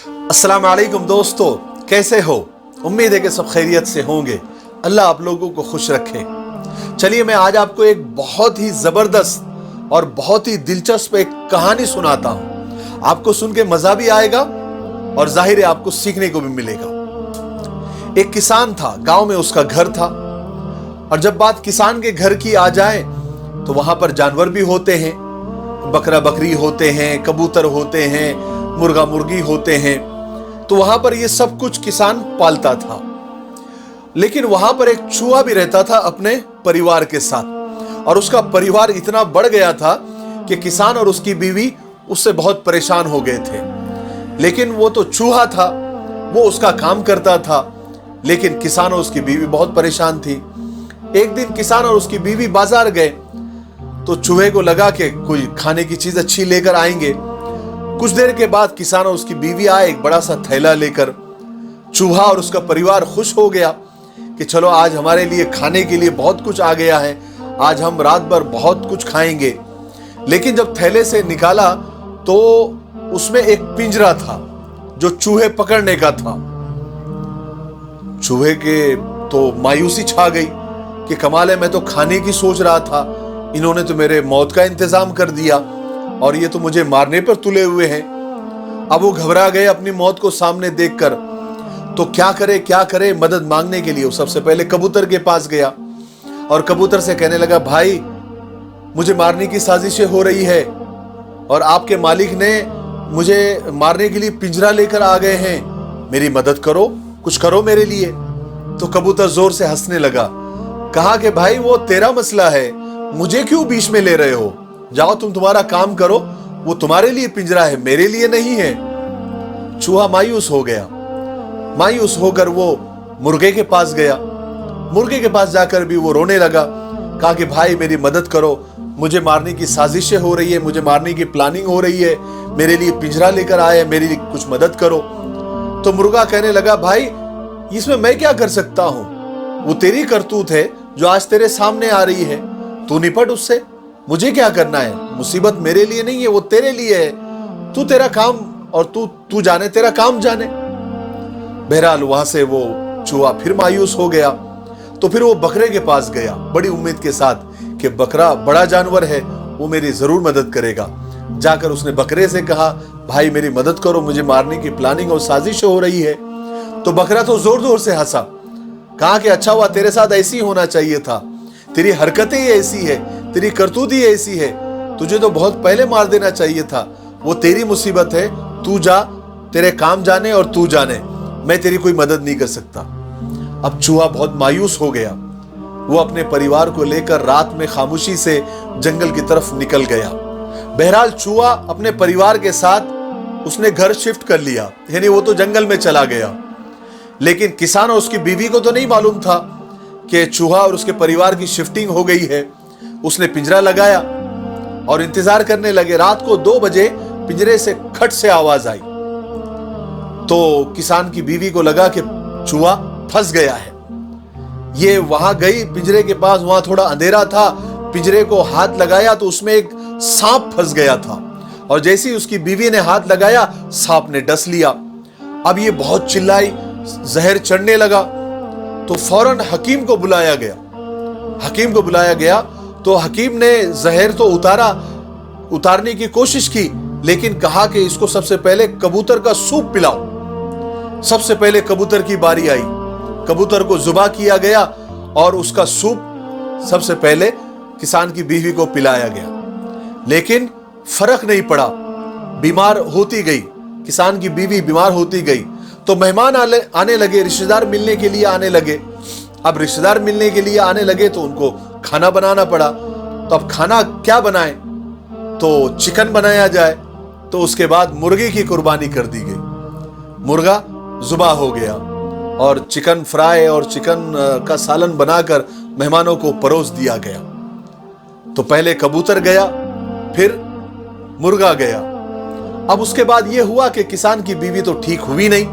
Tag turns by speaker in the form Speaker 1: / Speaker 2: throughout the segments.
Speaker 1: अस्सलाम वालेकुम दोस्तों, कैसे हो? उम्मीद है कि सब खैरियत से होंगे। अल्लाह आप लोगों को खुश रखे। चलिए मैं आज आपको एक बहुत ही ज़बरदस्त और बहुत ही दिलचस्प एक कहानी सुनाता हूँ। आपको सुन के मज़ा भी आएगा और जाहिर है आपको सीखने को भी मिलेगा। एक किसान था, गांव में उसका घर था, और जब बात किसान के घर की आ जाए तो वहां पर जानवर भी होते हैं, बकरा बकरी होते हैं, कबूतर होते हैं, मुर्गा मुर्गी होते हैं। तो वहां पर ये सब कुछ किसान पालता था। लेकिन वहां पर एक चूहा भी रहता था अपने परिवार के साथ, और उसका परिवार इतना बढ़ गया था कि किसान और उसकी बीवी उससे बहुत परेशान हो गए थे। लेकिन वो तो चूहा था, वो उसका काम करता था, लेकिन किसान और उसकी बीवी बहुत परेशान थी। एक दिन किसान और उसकी बीवी बाजार गए तो चूहे को लगा कि कोई खाने की चीज अच्छी लेकर आएंगे। कुछ देर के बाद किसान और उसकी बीवी आए एक बड़ा सा थैला लेकर। चूहा और उसका परिवार खुश हो गया कि चलो आज हमारे लिए खाने के लिए बहुत कुछ आ गया है, आज हम रात भर बहुत कुछ खाएंगे। लेकिन जब थैले से निकाला तो उसमें एक पिंजरा था जो चूहे पकड़ने का था। चूहे के तो मायूसी छा गई कि कमाल है, मैं तो खाने की सोच रहा था, इन्होंने तो मेरे मौत का इंतजाम कर दिया और ये तो मुझे मारने पर तुले हुए हैं। अब वो घबरा गए अपनी मौत को सामने देखकर। तो क्या करे, मदद मांगने के लिए वो सबसे पहले कबूतर के पास गया और कबूतर से कहने लगा, भाई मुझे मारने की साजिशें हो रही है और आपके मालिक ने मुझे मारने के लिए पिंजरा लेकर आ गए हैं, मेरी मदद करो, कुछ करो मेरे लिए। तो कबूतर जोर से हंसने लगा, कहा कि भाई वो तेरा मसला है, मुझे क्यों बीच में ले रहे हो, जाओ तुम तुम्हारा काम करो, वो तुम्हारे लिए पिंजरा है, मेरे लिए नहीं है। चूहा मायूस हो गया। मायूस होकर वो मुर्गे के पास गया। मुर्गे के पास जाकर भी वो रोने लगा, कहा कि भाई मेरी मदद करो, मुझे मारने की साजिशें हो रही है, मुझे मारने की प्लानिंग हो रही है, मेरे लिए पिंजरा लेकर आए, मेरी लिए कुछ मदद करो। तो मुर्गा कहने लगा, भाई इसमें मैं क्या कर सकता हूं, वो तेरी करतूत है जो आज तेरे सामने आ रही है, तू निपट उससे, मुझे क्या करना है, मुसीबत मेरे लिए नहीं है, वो तेरे लिए है, तू तेरा काम और तू जाने, तेरा काम जाने। बहरहाल वहां से वो चूहा फिर मायूस हो गया। तो फिर वो बकरे के पास गया बड़ी उम्मीद के साथ कि बकरा बड़ा जानवर है, वो मेरी जरूर मदद करेगा। जाकर उसने बकरे से कहा, भाई मेरी मदद करो, मुझे मारने की प्लानिंग और साजिश हो रही है। तो बकरा तो जोर जोर से हंसा, कहा कि अच्छा हुआ, तेरे साथ ऐसी होना चाहिए था, तेरी हरकतें ही ऐसी है, तेरी करतूत ही ऐसी है, तुझे तो बहुत पहले मार देना चाहिए था, वो तेरी मुसीबत है, तू जा, तेरे काम जाने और तू जाने, मैं तेरी कोई मदद नहीं कर सकता। अब चूहा बहुत मायूस हो गया। वो अपने परिवार को लेकर रात में खामोशी से जंगल की तरफ निकल गया। बहरहाल चूहा अपने परिवार के साथ उसने घर शिफ्ट कर लिया, यानी वो तो जंगल में चला गया। लेकिन किसान और उसकी बीवी को तो नहीं मालूम था कि चूहा और उसके परिवार की शिफ्टिंग हो गई है। उसने पिंजरा लगाया और इंतजार करने लगे। रात को 2 बजे पिंजरे से खट से आवाज आई। तो किसान की बीवी को लगा कि चूहा फंस गया है। ये वहां गई पिंजरे के पास, वहां थोड़ा अंधेरा था, पिंजरे को हाथ लगाया तो उसमें एक सांप फंस गया था, और जैसे ही उसकी बीवी ने हाथ लगाया सांप ने डस लिया। अब ये बहुत चिल्लाई, जहर चढ़ने लगा। तो फौरन हकीम को बुलाया गया। हकीम को बुलाया गया तो हकीम ने जहर तो उतारने की कोशिश की, लेकिन कहा कि इसको सबसे पहले कबूतर का सूप पिलाओ। सबसे पहले कबूतर की बारी आई। कबूतर को जुबा किया गया और उसका सूप सबसे पहले किसान की बीवी को पिलाया गया। लेकिन फर्क नहीं पड़ा, बीमार होती गई, किसान की बीवी बीमार होती गई। तो मेहमान आने लगे, रिश्तेदार मिलने के लिए आने लगे। अब रिश्तेदार मिलने के लिए आने लगे तो उनको खाना बनाना पड़ा। तो अब खाना क्या बनाए, तो चिकन बनाया जाए। तो उसके बाद मुर्गे की कुर्बानी कर दी गई। मुर्गा जुबा हो गया और चिकन फ्राई और चिकन का सालन बनाकर मेहमानों को परोस दिया गया। तो पहले कबूतर गया, फिर मुर्गा गया। अब उसके बाद यह हुआ कि किसान की बीवी तो ठीक हुई नहीं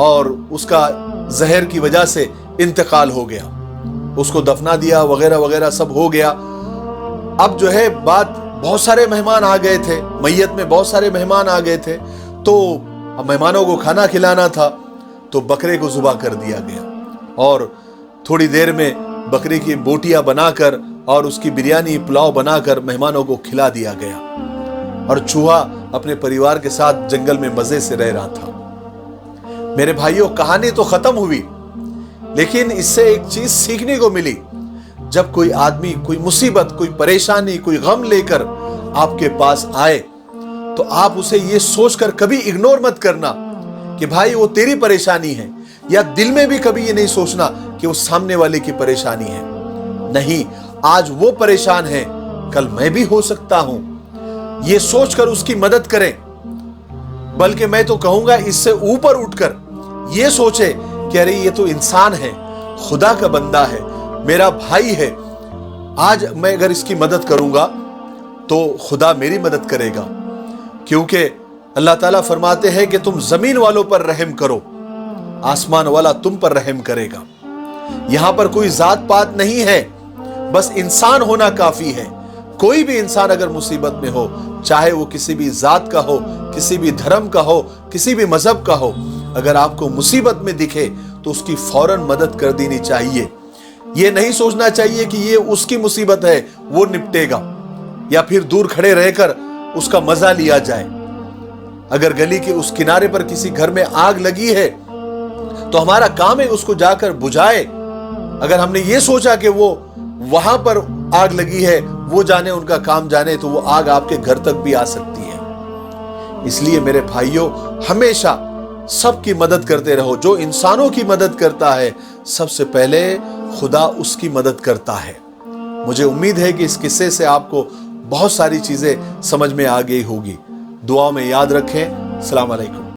Speaker 1: और उसका जहर की वजह से इंतकाल हो गया। उसको दफना दिया वगैरह वगैरह सब हो गया। अब जो है बात, बहुत सारे मेहमान आ गए थे, मैयत में बहुत सारे मेहमान आ गए थे। तो अब मेहमानों को खाना खिलाना था तो बकरे को ज़ुबह कर दिया गया और थोड़ी देर में बकरे की बोटियां बनाकर और उसकी बिरयानी पुलाव बनाकर मेहमानों को खिला दिया गया और चूहा अपने परिवार के साथ जंगल में मजे से रह रहा था। मेरे भाइयों, कहानी तो खत्म हुई, लेकिन इससे एक चीज सीखने को मिली। जब कोई आदमी कोई मुसीबत, कोई परेशानी, कोई गम लेकर आपके पास आए तो आप उसे ये सोचकर कभी इग्नोर मत करना कि भाई वो तेरी परेशानी है, या दिल में भी कभी ये नहीं सोचना कि वो सामने वाले की परेशानी है। नहीं, आज वो परेशान है, कल मैं भी हो सकता हूं, ये सोचकर उसकी मदद करें। बल्कि मैं तो कहूंगा इससे ऊपर उठकर ये सोचे कि अरे ये तो इंसान है, खुदा का बंदा है, मेरा भाई है, आज मैं अगर इसकी मदद करूंगा तो खुदा मेरी मदद करेगा। क्योंकि अल्लाह ताला फरमाते हैं कि तुम जमीन वालों पर रहम करो, आसमान वाला तुम पर रहम करेगा। यहां पर कोई जात पात नहीं है, बस इंसान होना काफी है। कोई भी इंसान अगर मुसीबत में हो, चाहे वो किसी भी जात का हो, किसी भी धर्म का हो, किसी भी मजहब का हो, अगर आपको मुसीबत में दिखे तो उसकी फौरन मदद कर देनी चाहिए। ये नहीं सोचना चाहिए कि ये उसकी मुसीबत है, वो निपटेगा, या फिर दूर खड़े रहकर उसका मजा लिया जाए। अगर गली के उस किनारे पर किसी घर में आग लगी है तो हमारा काम है उसको जाकर बुझाए। अगर हमने ये सोचा कि वो वहां पर आग लगी है, वो जाने, उनका काम जाने, तो वो आग आपके घर तक भी आ सकती है। इसलिए मेरे भाइयों, हमेशा सबकी मदद करते रहो। जो इंसानों की मदद करता है, सबसे पहले खुदा उसकी मदद करता है। मुझे उम्मीद है कि इस किस्से से आपको बहुत सारी चीजें समझ में आ गई होगी। दुआ में याद रखें। अस्सलाम वालेकुम।